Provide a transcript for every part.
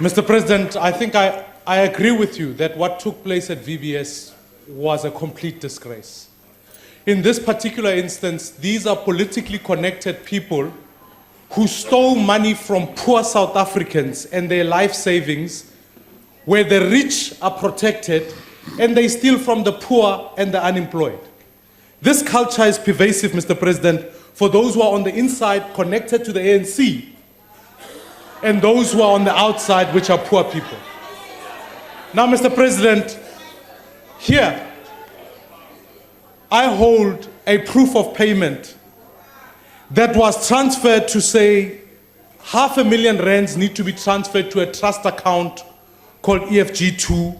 Mr. President, I think I agree with you that what took place at VBS was a complete disgrace. In this particular instance, these are politically connected people who stole money from poor South Africans and their life savings, where the rich are protected and they steal from the poor and the unemployed. This culture is pervasive, Mr. President, for those who are on the inside connected to the ANC and those who are on the outside, which are poor people. Now, Mr. President, here, I hold a proof of payment that was transferred to say R500,000 rands need to be transferred to a trust account called EFG2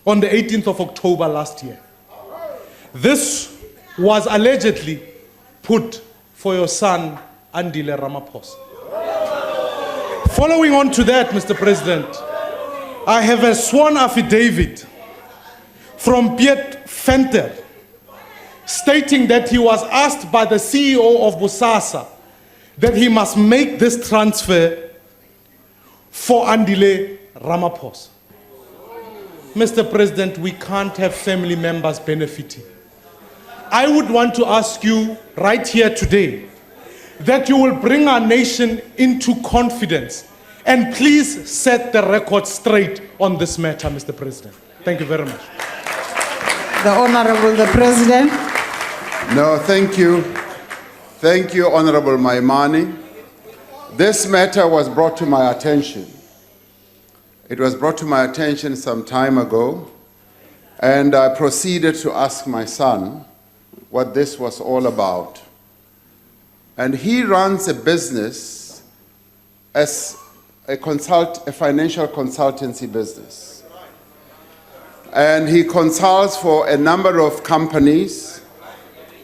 on the 18th of October last year. This was allegedly put for your son, Andile Ramaphosa. Following on to that, Mr. President, I have a sworn affidavit from Piet Venter stating that he was asked by the CEO of Bosasa that he must make this transfer for Andile Ramaphosa. Mr. President, we can't have family members benefiting. I would want to ask you right here today that you will bring our nation into confidence and please set the record straight on this matter, Mr. President. Thank you very much. The Honorable the President. No, thank you. Thank you, Honorable Maimane. This matter was brought to my attention. It was brought to my attention some time ago, and I proceeded to ask my son what this was all about. And he runs a business as a financial consultancy business. And he consults for a number of companies,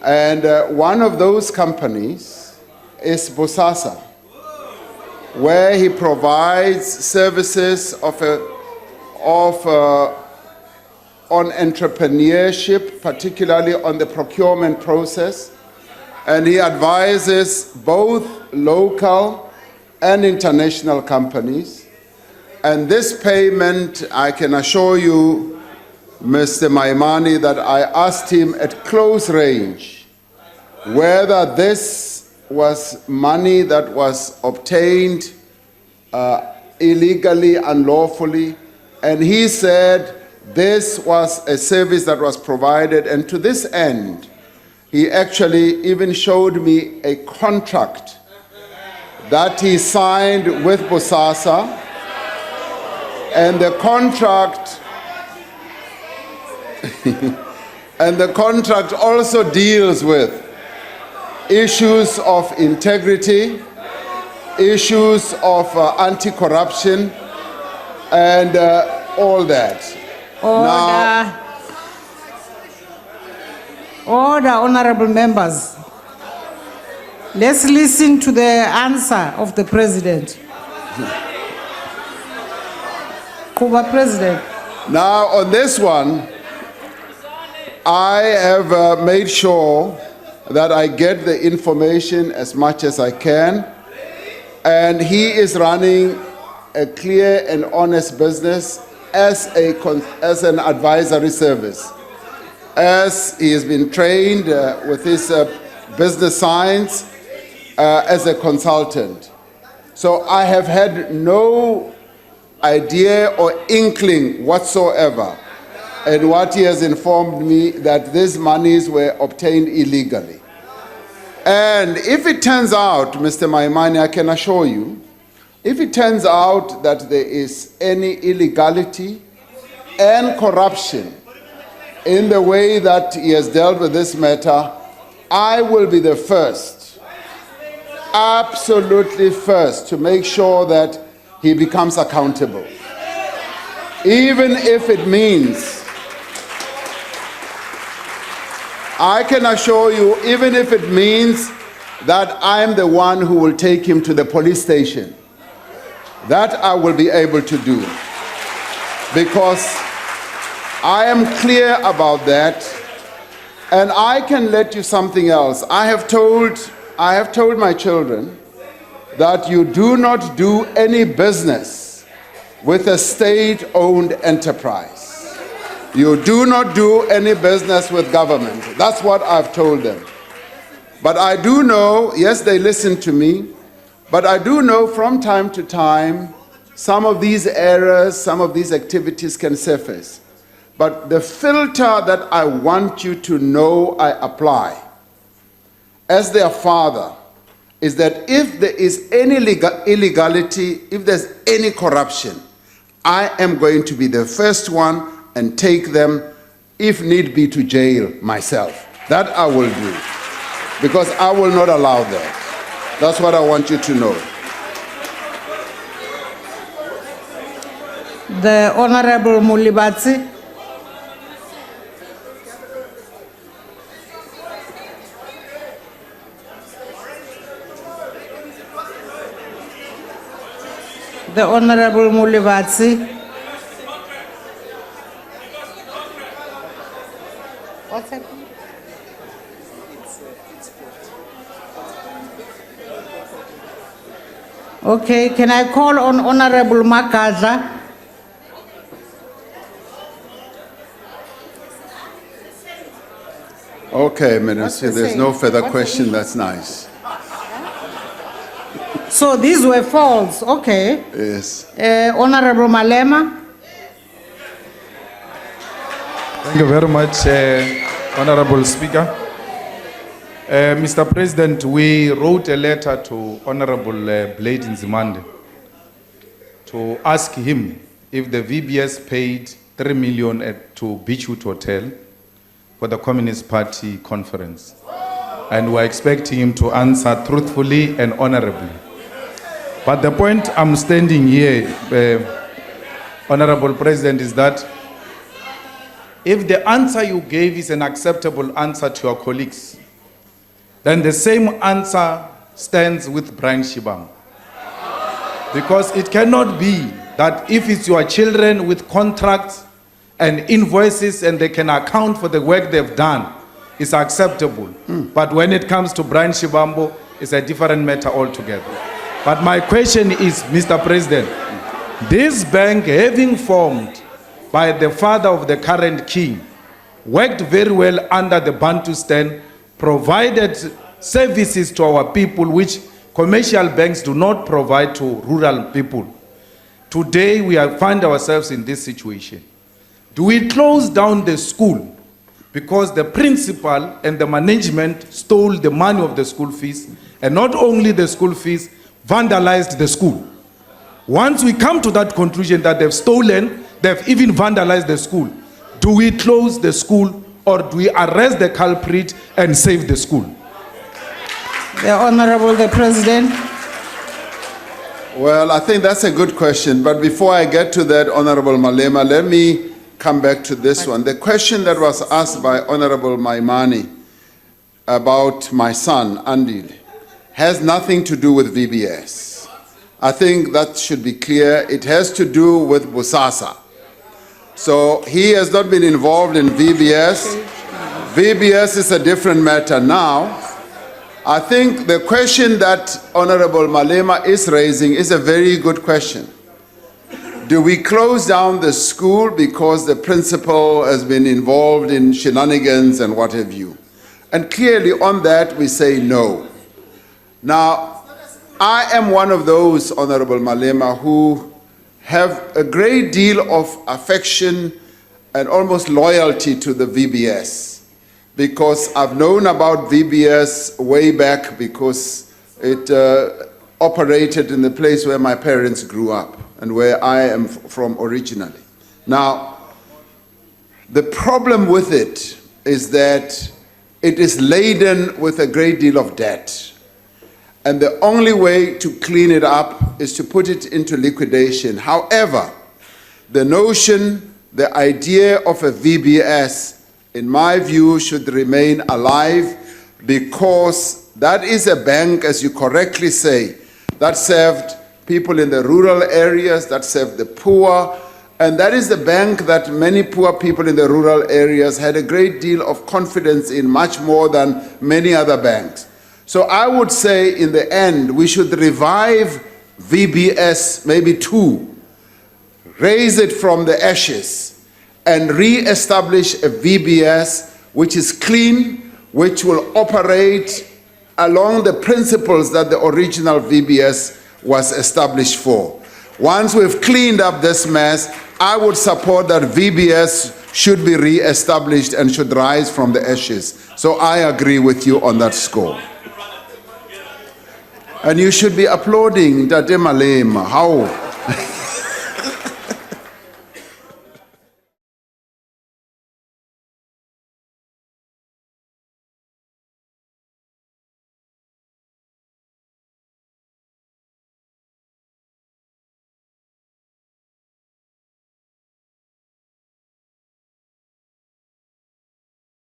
and one of those companies is Bosasa, where he provides services on entrepreneurship, particularly on the procurement process, and he advises both local and international companies. And this payment, I can assure you, Mr. Maimane, that I asked him at close range whether this was money that was obtained illegally, unlawfully, and he said this was a service that was provided, and to this end, he actually even showed me a contract that he signed with Bosasa, and the contract and the contract also deals with issues of integrity, issues of anti-corruption, and all that. Order. Order, honorable members. Let's listen to the answer of the President. Kuba President. Now, on this one, I have made sure that I get the information as much as I can, and he is running a clear and honest business as an advisory service. As he has been trained with his business science as a consultant. So I have had no idea or inkling whatsoever in what he has informed me that these monies were obtained illegally. And if it turns out, Mr. Maimane, I can assure you, if it turns out that there is any illegality and corruption in the way that he has dealt with this matter, I will be the first, absolutely first, to make sure that he becomes accountable. Even if it means, I can assure you, even if it means that I'm the one who will take him to the police station, that I will be able to do. Because I am clear about that, and I can let you something else. I have told my children that you do not do any business with a state-owned enterprise. You do not do any business with government. That's what I've told them. But I do know, yes, they listen to me, but I do know from time to time, some of these errors, some of these activities can surface. But the filter that I want you to know I apply as their father is that if there is any illegality, if there's any corruption, I am going to be the first one and take them, if need be, to jail myself. That I will do, because I will not allow that. That's what I want you to know. The Honorable Mulibatsi. The Honorable Mulibatsi. What's happening? Okay, can I call on Honorable Makadla? Okay, Minister, there's no further question. That's nice. So these were false, okay. Yes. Honorable Malema. Thank you very much, Honorable Speaker. Mr. President, we wrote a letter to Honorable Blade Nzimande to ask him if the VBS paid 3 million to Beachwood Hotel for the Communist Party conference. And we're expecting him to answer truthfully and honorably. But the point I'm standing here, Honorable President, is that if the answer you gave is an acceptable answer to your colleagues, then the same answer stands with Brian Shibam. Because it cannot be that if it's your children with contracts and invoices and they can account for the work they've done, it's acceptable. But when it comes to Brian Shibambo, it's a different matter altogether. But my question is, Mr. President, this bank, having formed by the father of the current king, worked very well under the Bantustan, provided services to our people which commercial banks do not provide to rural people. Today we find ourselves in this situation. Do we close down the school because the principal and the management stole the money of the school fees, and not only the school fees, vandalized the school? Once we come to that conclusion that they've stolen, they've even vandalized the school, do we close the school or do we arrest the culprit and save the school? The Honorable the President. Well, I think that's a good question. But before I get to that, Honorable Malema, let me come back to this one. The question that was asked by Honorable Maimane about my son, Andile, has nothing to do with VBS. I think that should be clear. It has to do with Bosasa. So he has not been involved in VBS. VBS is a different matter now. I think the question that Honorable Malema is raising is a very good question. Do we close down the school because the principal has been involved in shenanigans and what have you? And clearly on that we say no. Now, I am one of those, Honorable Malema, who have a great deal of affection and almost loyalty to the VBS, because I've known about VBS way back because it operated in the place where my parents grew up and where I am from originally. Now, the problem with it is that it is laden with a great deal of debt. And the only way to clean it up is to put it into liquidation. However, the notion, the idea of a VBS, in my view, should remain alive, because that is a bank, as you correctly say, that served people in the rural areas, that served the poor, and that is the bank that many poor people in the rural areas had a great deal of confidence in, much more than many other banks. So I would say in the end, we should revive VBS, maybe 2, raise it from the ashes, and re-establish a VBS which is clean, which will operate along the principles that the original VBS was established for. Once we've cleaned up this mess, I would support that VBS should be re-established and should rise from the ashes. So I agree with you on that score. And you should be applauding Tate Malema. How?